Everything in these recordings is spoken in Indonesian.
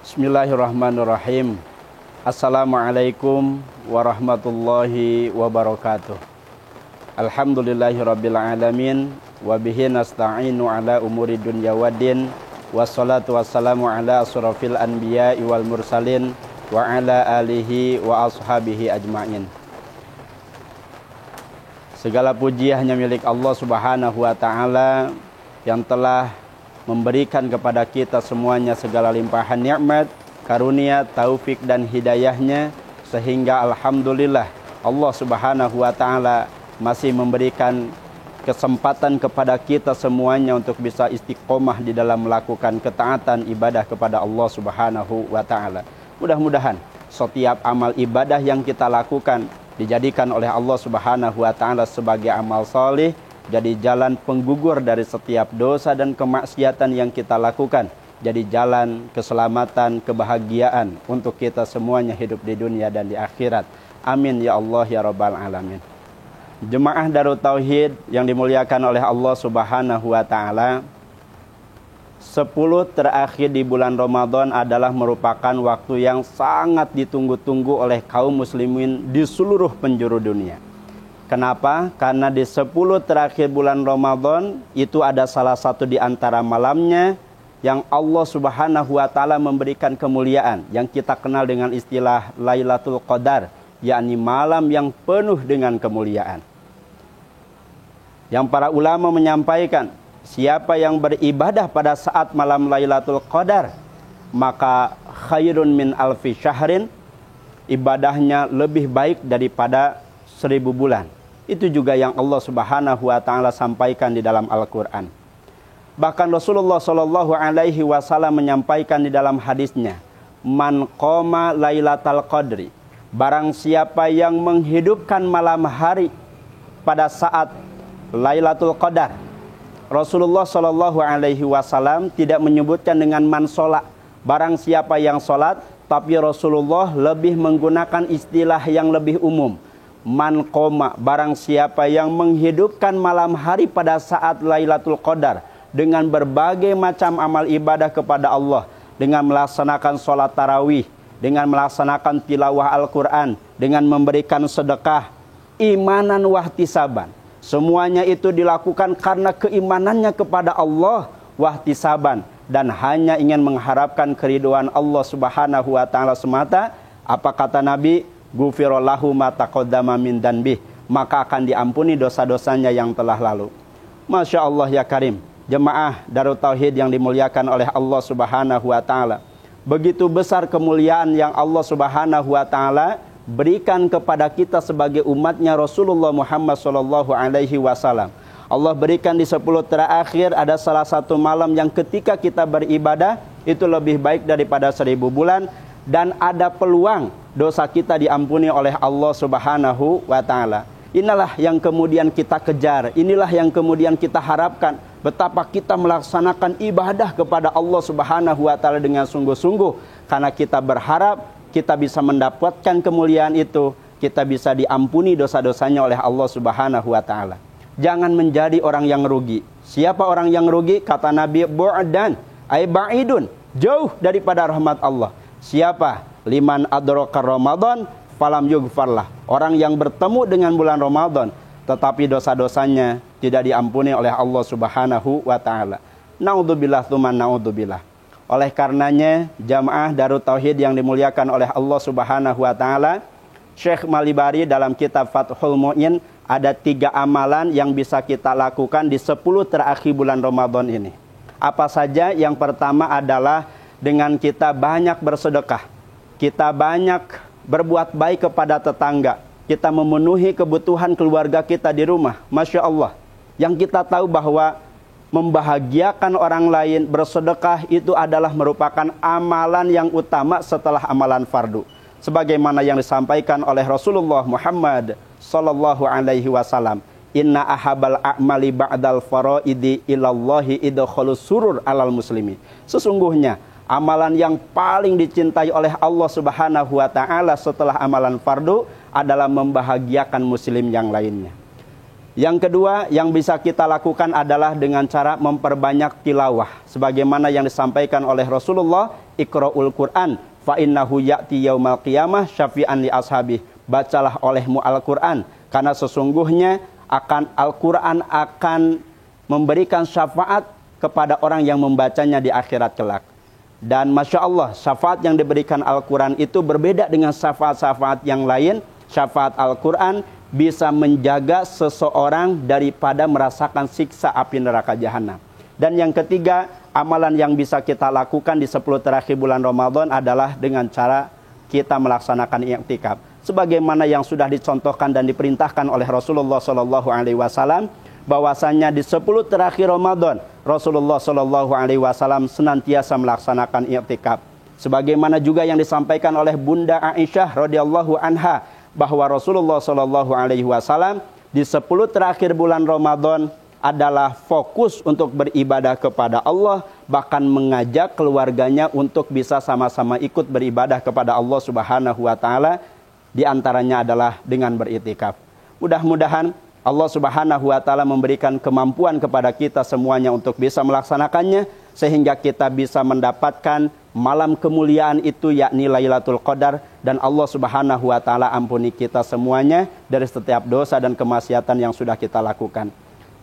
Bismillahirrahmanirrahim. Assalamualaikum warahmatullahi wabarakatuh. Alhamdulillahirabbil alamin wa bihi nasta'inu ala umuri dunya waddin. Wassalatu wassalamu ala asrofil anbiya'i wal mursalin wa ala alihi wa ashabihi ajma'in. Segala puji hanya milik Allah Subhanahu wa taala yang telah memberikan kepada kita semuanya segala limpahan nikmat, karunia, taufik dan hidayahnya, sehingga alhamdulillah Allah Subhanahu wa taala masih memberikan kesempatan kepada kita semuanya untuk bisa istiqomah di dalam melakukan ketaatan ibadah kepada Allah Subhanahu wa taala. Mudah-mudahan setiap amal ibadah yang kita lakukan dijadikan oleh Allah Subhanahu wa taala sebagai amal saleh, jadi jalan penggugur dari setiap dosa dan kemaksiatan yang kita lakukan, jadi jalan keselamatan, kebahagiaan untuk kita semuanya hidup di dunia dan di akhirat. Amin ya Allah ya Rabbal Alamin. Jemaah Darut Tauhid yang dimuliakan oleh Allah Subhanahu wa taala, 10 terakhir di bulan Ramadan adalah merupakan waktu yang sangat ditunggu-tunggu oleh kaum muslimin di seluruh penjuru dunia. Kenapa? Karena di 10 terakhir bulan Ramadan itu ada salah satu di antara malamnya yang Allah Subhanahu wa taala memberikan kemuliaan yang kita kenal dengan istilah Lailatul Qadar, yakni malam yang penuh dengan kemuliaan. Yang para ulama menyampaikan, siapa yang beribadah pada saat malam Lailatul Qadar, maka khairun min alfi syahrin, ibadahnya lebih baik daripada 1000 bulan. Itu juga yang Allah Subhanahu wa taala sampaikan di dalam Al-Qur'an. Bahkan Rasulullah sallallahu alaihi wasallam menyampaikan di dalam hadisnya, "Man qoma lailatal qadri." Barang siapa yang menghidupkan malam hari pada saat Lailatul Qadar. Rasulullah sallallahu alaihi wasallam tidak menyebutkan dengan man sholat, barang siapa yang sholat, tapi Rasulullah lebih menggunakan istilah yang lebih umum. Man qoma, barang siapa yang menghidupkan malam hari pada saat Lailatul Qadar dengan berbagai macam amal ibadah kepada Allah, dengan melaksanakan sholat tarawih, dengan melaksanakan tilawah Al-Quran, dengan memberikan sedekah, imanan wahtisaban. Semuanya itu dilakukan karena keimanannya kepada Allah, wahtisaban, dan hanya ingin mengharapkan keridhaan Allah Subhanahu wa taala semata. Apa kata Nabi? Ghufirallahu ma taqaddama min danbih, maka akan diampuni dosa-dosanya yang telah lalu. Masya Allah ya Karim. Jemaah Darut Tauhid yang dimuliakan oleh Allah Subhanahu wa taala, begitu besar kemuliaan yang Allah Subhanahu wa taala berikan kepada kita sebagai umatnya Rasulullah Muhammad sallallahu alaihi wasallam. Allah berikan di 10 terakhir ada salah satu malam yang ketika kita beribadah itu lebih baik daripada 1000 bulan, dan ada peluang dosa kita diampuni oleh Allah Subhanahu wa taala. Inilah yang kemudian kita kejar, inilah yang kemudian kita harapkan. Betapa kita melaksanakan ibadah kepada Allah Subhanahu wa taala dengan sungguh-sungguh, karena kita berharap kita bisa mendapatkan kemuliaan itu, kita bisa diampuni dosa-dosanya oleh Allah Subhanahu wa taala. Jangan menjadi orang yang rugi. Siapa orang yang rugi? Kata Nabi, bu'dan ay ba'idun, jauh daripada rahmat Allah. Siapa? Liman adraka Ramadan falam yughfarlah. Orang yang bertemu dengan bulan Ramadan tetapi dosa-dosanya tidak diampuni oleh Allah Subhanahu wa taala. Naudzubillah tsumma naudzubillah. Oleh karenanya, jamaah Darut Tauhid yang dimuliakan oleh Allah Subhanahu wa taala, Syekh Malibari dalam kitab Fathul Mu'in ada 3 amalan yang bisa kita lakukan di 10 terakhir bulan Ramadan ini. Apa saja? Yang pertama adalah dengan kita banyak bersedekah, kita banyak berbuat baik kepada tetangga, kita memenuhi kebutuhan keluarga kita di rumah. Masya Allah, yang kita tahu bahwa membahagiakan orang lain, bersedekah itu adalah merupakan amalan yang utama setelah amalan fardu. Sebagaimana yang disampaikan oleh Rasulullah Muhammad sallallahu alaihi wasallam, inna ahabal a'mali ba'dal faraidi ilallahi idkhulus surur alal muslimi. Sesungguhnya amalan yang paling dicintai oleh Allah Subhanahu wa taala setelah amalan fardu adalah membahagiakan muslim yang lainnya. Yang kedua yang bisa kita lakukan adalah dengan cara memperbanyak tilawah, sebagaimana yang disampaikan oleh Rasulullah, Iqra'ul Quran fa innahu ya'ti yaumal qiyamah syafi'an li ashabi. Bacalah olehmu Al-Quran, karena sesungguhnya Al-Quran akan memberikan syafaat kepada orang yang membacanya di akhirat kelak. Dan Masya Allah, syafaat yang diberikan Al-Quran itu berbeda dengan syafaat-syafaat yang lain. Syafaat Al-Quran bisa menjaga seseorang daripada merasakan siksa api neraka jahanam. Dan yang ketiga, amalan yang bisa kita lakukan di 10 terakhir bulan Ramadan adalah dengan cara kita melaksanakan i'tikaf. Sebagaimana yang sudah dicontohkan dan diperintahkan oleh Rasulullah SAW, bahwasanya di 10 terakhir Ramadan Rasulullah SAW senantiasa melaksanakan i'tikaf. Sebagaimana juga yang disampaikan oleh Bunda Aisyah radhiyallahu anha, bahwa Rasulullah SAW di 10 terakhir bulan Ramadan adalah fokus untuk beribadah kepada Allah, bahkan mengajak keluarganya untuk bisa sama-sama ikut beribadah kepada Allah Subhanahu wa taala, di antaranya adalah dengan beriktikaf. Mudah-mudahan Allah Subhanahu wa taala memberikan kemampuan kepada kita semuanya untuk bisa melaksanakannya, sehingga kita bisa mendapatkan malam kemuliaan itu, yakni Lailatul Qadar, dan Allah Subhanahu wa taala ampuni kita semuanya dari setiap dosa dan kemaksiatan yang sudah kita lakukan.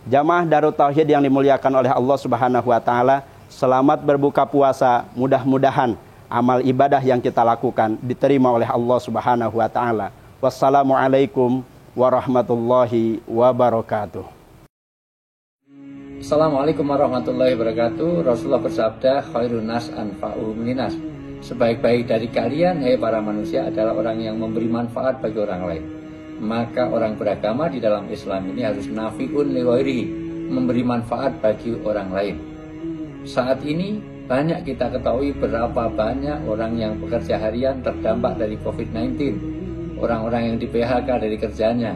Jamaah Darut Tauhid yang dimuliakan oleh Allah Subhanahu wa taala, selamat berbuka puasa. Mudah-mudahan amal ibadah yang kita lakukan diterima oleh Allah Subhanahu wa taala. Wassalamualaikum warahmatullahi wabarakatuh. Assalamualaikum warahmatullahi wabarakatuh. Rasulullah bersabda, khairun nas anfa'uhum linnas. Sebaik-baik dari kalian, hai para manusia, adalah orang yang memberi manfaat bagi orang lain. Maka orang beragama di dalam Islam ini harus nafi'un li ghairihi, memberi manfaat bagi orang lain. Saat ini banyak kita ketahui berapa banyak orang yang bekerja harian terdampak dari COVID-19. Orang-orang yang di PHK dari kerjanya,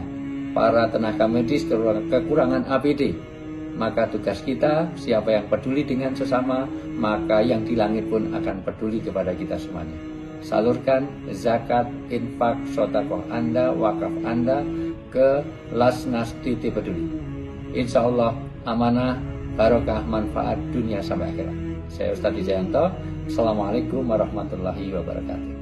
para tenaga medis kekurangan APD. Maka tugas kita, siapa yang peduli dengan sesama, maka yang di langit pun akan peduli kepada kita semuanya. Salurkan zakat, infak, sedekah Anda, wakaf Anda ke Lasnas Titi Peduli. Insya Allah amanah, barokah, manfaat dunia sampai akhirat. Saya Ustadz Wijayanto. Assalamualaikum warahmatullahi wabarakatuh.